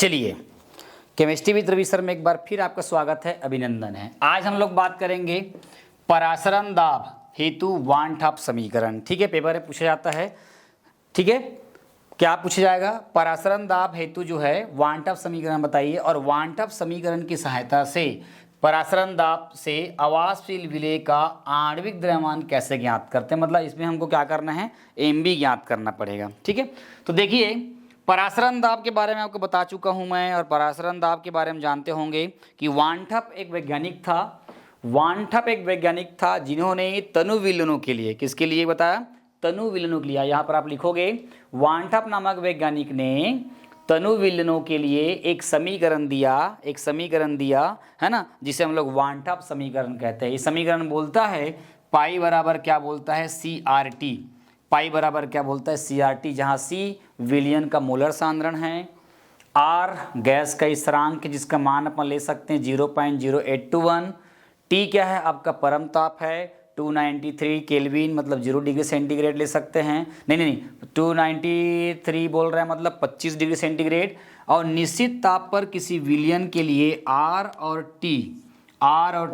चलिए, chemistry with Ravi sir में एक बार फिर आपका स्वागत है, अभिनंदन है। आज हम लोग बात करेंगे परासरण दाब हेतु वान टॉप समीकरण। ठीक है, पेपर में पूछा जाता है। ठीक है, क्या पूछा जाएगा? परासरण दाब हेतु जो है वान टॉप समीकरण बताइए, और वान टॉप समीकरण की सहायता से परासरण दाब से आवासशील विलेय का आणविक द्रव्यमान कैसे ज्ञात करते हैं। मतलब इसमें हमको क्या करना है, एमबी ज्ञात करना पड़ेगा। ठीक है, तो देखिए परासरण दाब के बारे में आपको बता चुका हूं मैं, और परासरण दाब के बारे में जानते होंगे कि वान टॉप एक वैज्ञानिक था। वान टॉप एक वैज्ञानिक था जिन्होंने तनु विलयनों के लिए, किसके लिए बताया? तनु विलयनों के लिए। यहाँ पर आप लिखोगे वान टॉप नामक वैज्ञानिक ने तनु विलयनों के लिए एक समीकरण दिया है ना, जिसे हम लोग वान टॉप समीकरण कहते हैं। ये समीकरण बोलता है पाई बराबर क्या बोलता है, CRT। पाई बराबर क्या बोलता है, CRT, जहाँ C विलयन का मोलर सांद्रण है, R गैस का स्थिरांक जिसका मान अपन ले सकते हैं 0.0821, T क्या है आपका परम ताप है 293 केल्विन, मतलब 0 डिग्री सेंटीग्रेड ले सकते हैं। नहीं 293 बोल रहे हैं, मतलब 25 डिग्री सेंटीग्रेड। और निश्चित ताप पर किसी विलयन के लिए R और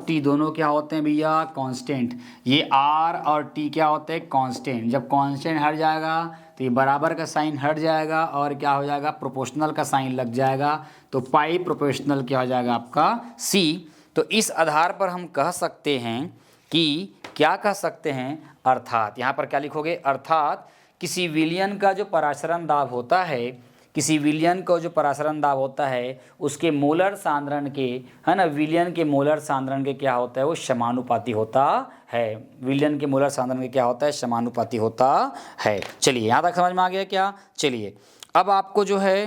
T दोनों क्या होते हैं भैया, कांस्टेंट। ये R और T क्या होते हैं, कांस्टेंट। जब कांस्टेंट हट जाएगा तो ये बराबर का साइन हट जाएगा और क्या हो जाएगा, प्रोपोर्शनल का साइन लग जाएगा। तो पाई प्रोपोर्शनल क्या हो जाएगा आपका C। तो इस आधार पर हम कह सकते हैं कि क्या कह सकते हैं, अर्थात यहाँ पर क्या लिखोगे, अर्थात किसी विलयन का जो परासरण दाब होता है, किसी विलयन को जो परासरण दाब होता है उसके मोलर सांद्रण के, है ना, विलयन के मोलर सांद्रण के क्या होता है, वो समानुपाती होता है। विलयन के मोलर सांद्रण के क्या होता है, समानुपाती होता है। चलिए यहाँ तक समझ में आ गया क्या? चलिए अब आपको जो है,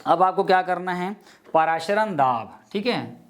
अब आपको क्या करना है, परासरण दाब। ठीक है,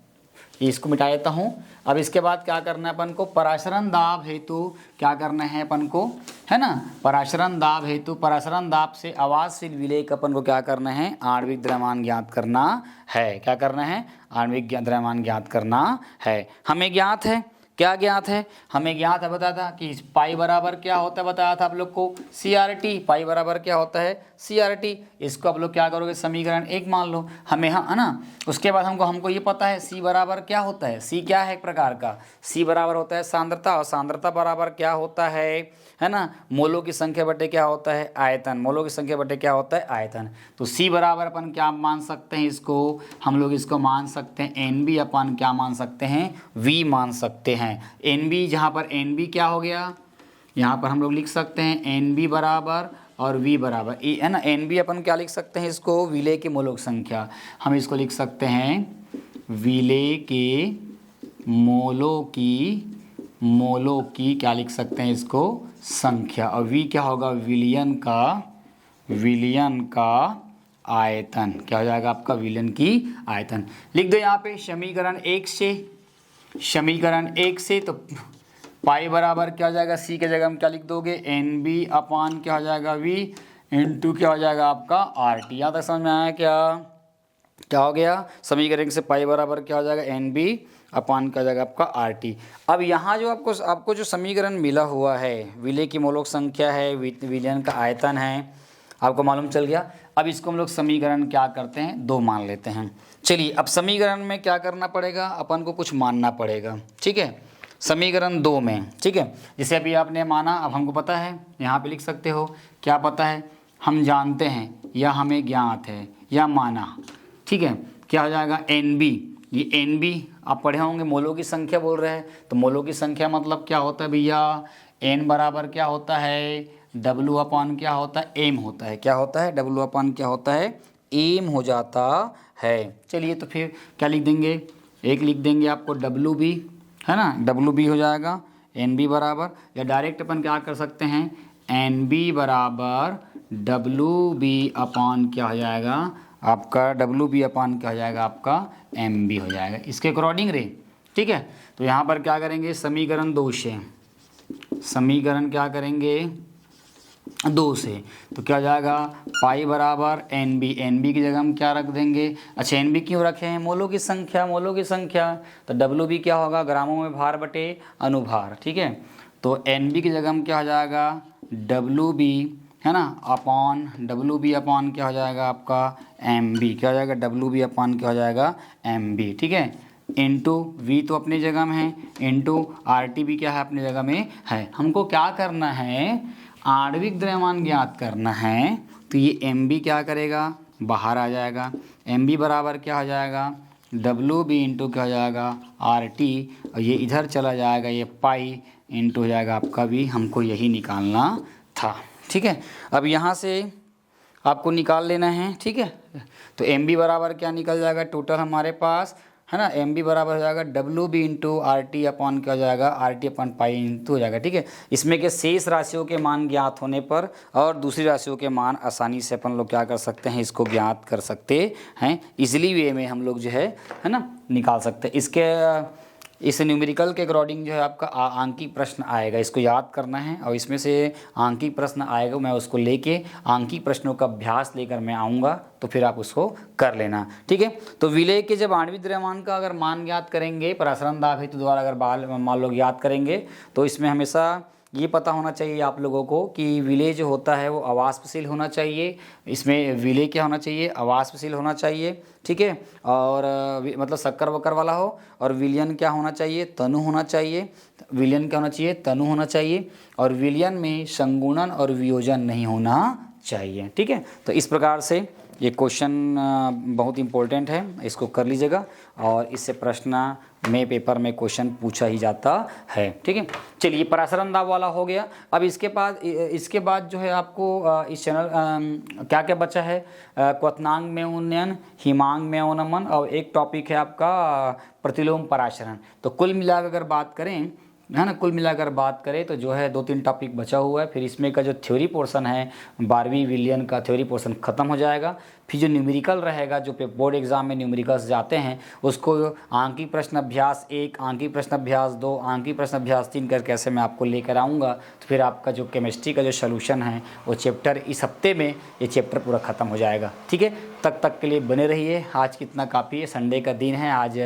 इसको मिटा देता हूँ। अब इसके बाद क्या करना है अपन को, परासरण दाब हेतु क्या करना है अपन को, है ना, परासरण दाब हेतु परासरण दाब से आवासशील विलेय का अपन को क्या करना है, आणविक द्रव्यमान ज्ञात करना है। क्या करना है, आणविक द्रव्यमान ज्ञात करना है। हमें ज्ञात है, क्या ज्ञात है, हमें ज्ञात है, बताया था कि पाई बराबर क्या होता है, बताया था आप लोग को CRT। पाई बराबर क्या होता है, CRT। इसको आप लोग क्या करोगे, समीकरण 1 मान लो हमें, है ना। उसके बाद हमको ये पता है C बराबर क्या होता है, C क्या है एक प्रकार का, C बराबर होता है सांद्रता, और सांद्रता बराबर क्या होता है ना, मोलों की संख्या बटे क्या होता है, आयतन। मोलों की संख्या बटे क्या होता है, आयतन। तो C बराबर अपन क्या मान सकते हैं, इसको हम लोग इसको मान सकते हैं NB अपन क्या मान सकते हैं, V मान सकते हैं। NB, जहाँ पर NB क्या हो गया, यहाँ पर हम लोग लिख सकते हैं NB बराबर और V बराबर, है ना। NB अपन क्या लिख सकते हैं, इसको विलेय के मोलों की संख्या। हम इसको लिख सकते हैं विलेय के मोलों की क्या लिख सकते हैं, इसको संख्या। और V क्या होगा, विलयन का आयतन। क्या हो जाएगा आपका, विलयन की आयतन। लिख दो यहाँ पे समीकरण 1 से तो पाई बराबर क्या हो जाएगा, C के जगह हम क्या लिख दोगे, NB अपान क्या हो जाएगा, V इंटू क्या हो जाएगा आपका RT। यहाँ तक समझ में आया क्या हो गया, समीकरण से पाई बराबर क्या हो जाएगा, NB अपान क्या हो जाएगा आपका RT। अब यहाँ जो आपको जो समीकरण मिला हुआ है, विलेय की मोलों की संख्या है, विलयन का आयतन है, आपको मालूम चल गया। अब इसको हम लोग समीकरण क्या करते हैं, 2 मान लेते हैं। चलिए अब समीकरण में क्या करना पड़ेगा, अपन को कुछ मानना पड़ेगा। ठीक है, समीकरण 2 में, ठीक है, जैसे अभी आपने माना, अब हमको पता है, यहाँ पे लिख सकते हो क्या पता है, हम जानते हैं या हमें ज्ञात है या माना। ठीक है, क्या हो जाएगा, NB। ये NB आप पढ़े होंगे, मोलों की संख्या बोल रहे हैं, तो मोलों की संख्या मतलब क्या होता है भैया, N बराबर क्या होता है, W अपान क्या होता है, M होता है। क्या होता है, W अपान क्या होता है, M हो जाता है। चलिए तो फिर क्या लिख देंगे, एक लिख देंगे आपको WB, है ना, WB हो जाएगा NB बराबर, या डायरेक्ट अपन क्या कर सकते हैं, NB बराबर WB अपान क्या हो जाएगा आपका, WB अपान क्या हो जाएगा आपका, MB हो जाएगा, इसके अकॉर्डिंग रे। ठीक है, तो यहाँ पर क्या करेंगे, समीकरण 2 से, समीकरण क्या करेंगे 2 से, तो क्या हो जाएगा, पाई बराबर NB की जगह हम क्या रख देंगे, अच्छा NB क्यों रखे हैं, मोलों की संख्या, तो WB क्या होगा, ग्रामों में भार बटे अनुभार। ठीक है, तो NB की जगह हम क्या हो जाएगा, WB है ना, अपॉन डब्ल्यू बी अपॉन क्या हो जाएगा आपका एम बी, क्या हो जाएगा डब्ल्यू बी अपॉन क्या हो जाएगा एम बी, ठीक है, इंटू वी तो अपनी जगह में है, इंटू आर टी भी क्या है अपनी जगह में है। हमको क्या करना है, आणविक द्रव्यमान ज्ञात करना है, तो ये एम बी क्या करेगा बाहर आ जाएगा, एम बी बराबर क्या हो जाएगा डब्ल्यू बी इंटू क्या हो जाएगा आर टी, और ये इधर चला जाएगा, ये पाई इंटू हो जाएगा आपका भी, हमको यही निकालना था, ठीक है। अब यहाँ से आपको निकाल लेना है, ठीक है। तो एम बी बराबर क्या निकल जाएगा टोटल हमारे पास, है ना, एम बी बराबर हो जाएगा W B into R T upon क्या हो जाएगा R T upon pi into हो जाएगा, ठीक है। इसमें के शेष राशियों के मान ज्ञात होने पर और दूसरी राशियों के मान आसानी से अपन लोग क्या कर सकते हैं, इसको ज्ञात कर सकते हैं, इजली वे में हम लोग जो है ना निकाल सकते हैं। इसके इस न्यूमेरिकल के अकॉर्डिंग जो है आपका आंकिक प्रश्न आएगा, इसको याद करना है, और इसमें से आंकिक प्रश्न आएगा, मैं उसको लेके आंकिक प्रश्नों का अभ्यास लेकर मैं आऊँगा, तो फिर आप उसको कर लेना, ठीक है। तो विलेय के जब आणविक द्रव्यमान का अगर मान ज्ञात करेंगे परासरण दाब हेतु द्वारा अगर मान लो ज्ञात करेंगे, तो इसमें हमेशा ये पता होना चाहिए आप लोगों को कि विलेय जो होता है वो अवाष्पशील होना चाहिए, इसमें विलेय क्या होना चाहिए अवाष्पशील होना चाहिए, ठीक है, और मतलब शक्कर वक्कर वाला हो, और विलयन क्या होना चाहिए तनु होना चाहिए, विलयन क्या होना चाहिए तनु होना चाहिए, और विलयन में संगुणन और वियोजन नहीं होना चाहिए, ठीक है। तो इस प्रकार से ये क्वेश्चन बहुत इंपॉर्टेंट है, इसको कर लीजिएगा, और इससे प्रश्न में पेपर में क्वेश्चन पूछा ही जाता है, ठीक है। चलिए परासरण दाब वाला हो गया। अब इसके बाद जो है आपको इस चैनल क्या क्या बचा है, क्वथनांग में उन्नयन, हिमांग में अवनमन, और एक टॉपिक है आपका प्रतिलोम परासरण। तो कुल मिलाकर अगर बात करें, है ना, कुल मिलाकर बात करें तो जो है 2-3 टॉपिक बचा हुआ है। फिर इसमें का जो थ्योरी पोर्शन है 12वीं विलियन का थ्योरी पोर्शन ख़त्म हो जाएगा। फिर जो न्यूमेरिकल रहेगा, जो बोर्ड एग्जाम में न्यूमेरिकल्स जाते हैं, उसको आंकिक प्रश्न अभ्यास 1, आंकिक प्रश्न अभ्यास 2, आंकिक प्रश्न अभ्यास 3 करके ऐसे मैं आपको लेकर आऊँगा। तो फिर आपका जो केमिस्ट्री का जो सोल्यूशन है वो चैप्टर इस हफ्ते में ये चैप्टर पूरा ख़त्म हो जाएगा, ठीक है। तक के लिए बने रहिए। आज कितना काफ़ी है, संडे का दिन है आज,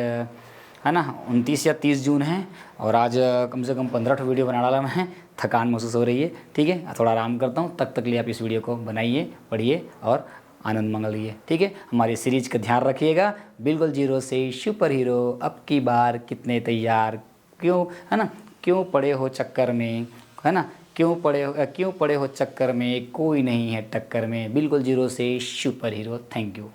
है ना, 29 या 30 जून है, और आज कम से कम 15 वीडियो बना डाला मैं, थकान महसूस हो रही है, ठीक है। थोड़ा आराम करता हूँ, तक के लिए आप इस वीडियो को बनाइए, पढ़िए और आनंद मंगल लिए, ठीक है। हमारी सीरीज का ध्यान रखिएगा। बिल्कुल जीरो से सुपर हीरो, अब की बार कितने तैयार, क्यों, है ना, क्यों पड़े हो चक्कर में, है ना, क्यों पड़े हो चक्कर में, कोई नहीं है टक्कर में, बिल्कुल जीरो से सुपर हीरो। Thank you.